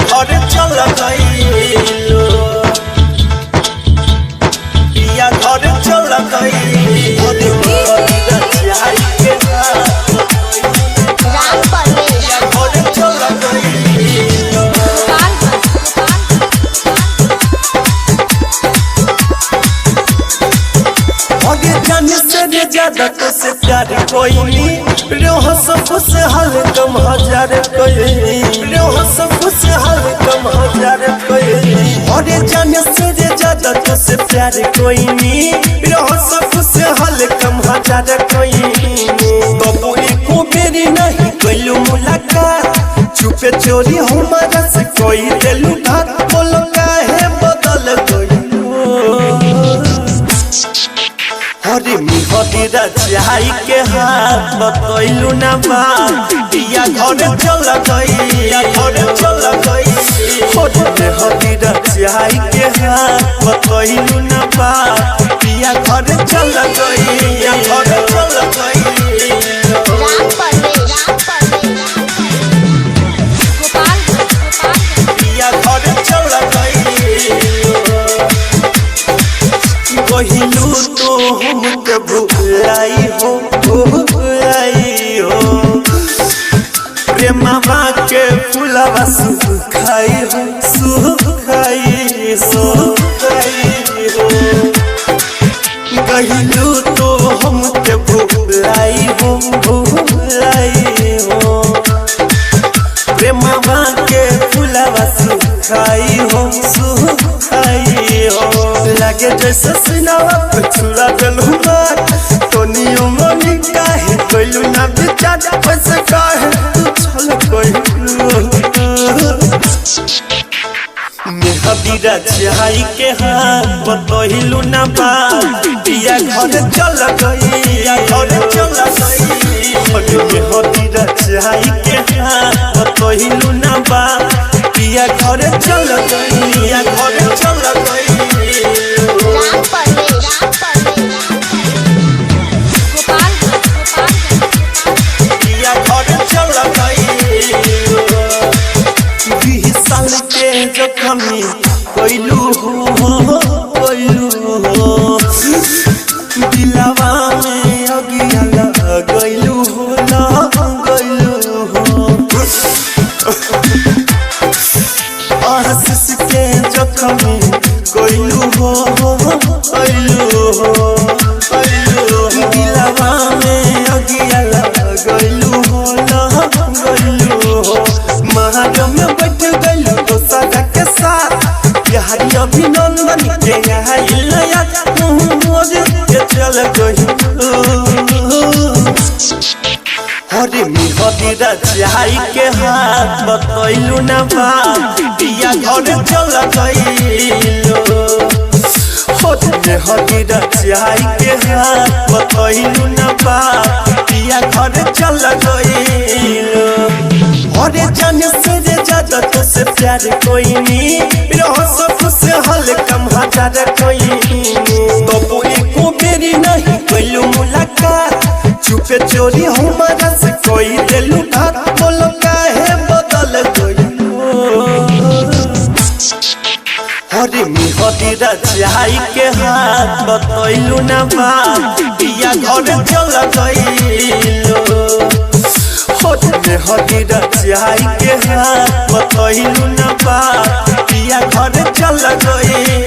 घर चल गइलो पिया घर चल गइलो राम परवेश घर चल गइलो आगे जाने से ज्यादा तो से प्यार कोई नहीं रोह सब खुश हाल कम हजार कोई रोह सब खुश हाल कम हजार कोई आगे जाने से ज्यादा तो से प्यार कोई नहीं रोह सब खुश हाल कम हजार कोई बाबू एको मेरी नहीं कोई मुलाकात चुपे चोरी हमारा से कोई दिलू घात बोलो काहे बदल गई हरी मिहदी रजाई के हाथ बतैलू ना बात पिया घर चल गई घर चल गई हरी रजाई के हाथ बतैलू ना बात पिया घर चल गई घर चल गई राम परवेश पिया घर चल गई कहिलू तो हमके भुलाई हो प्रेमवा के फुलवा सुखाई हो कहिलू तो हमके भुलाई हो प्रेमवा के फुलवा सुखाई हो लगे जैसे सिनावा पे छुरा गलू मार तोनियो मनी काहे कोइलू ना विचार पैसे काहे तू छल कोइलू मेहदी रजाई के हाथ बतैलू ना बात पिया घर चल गई घर चल गई मेहदी रजाई के हाथ बतैलू ना बात पिया घर चल गई घर चल गई राम परवेश पिया घर चल गई 20 साल के जखमी कोइलू दिलवा में अगिया लगैलू आशीष के जखमी कोइलू दिलवा में अगिया लगैलू महाज में बैठ गइलू तो सजा के साथ बिहारी अभिनंदन के मोर के चल गई हरी मिहदी रजाई के हाथ बतैलू ना बात पिया घर चल गइलो हरी रजाई के हाथ बतैलू ना बात पिया घर चल गइलो हरे जाने से ज्यादा तो से प्यार कोई नहीं रह सब से हल कम हजार कोई बाबू एको मेरी नहीं कोई मुलाकात चुपे चोरी हमारा से कोई दिलू घात बोलो काहे बदल गई हरी मिहदी रजाई के हाथ बतैलू ना बात पिया घर चल गइलो हरी रजाई के हाथ बतैलू ना बात पिया घर चल गई।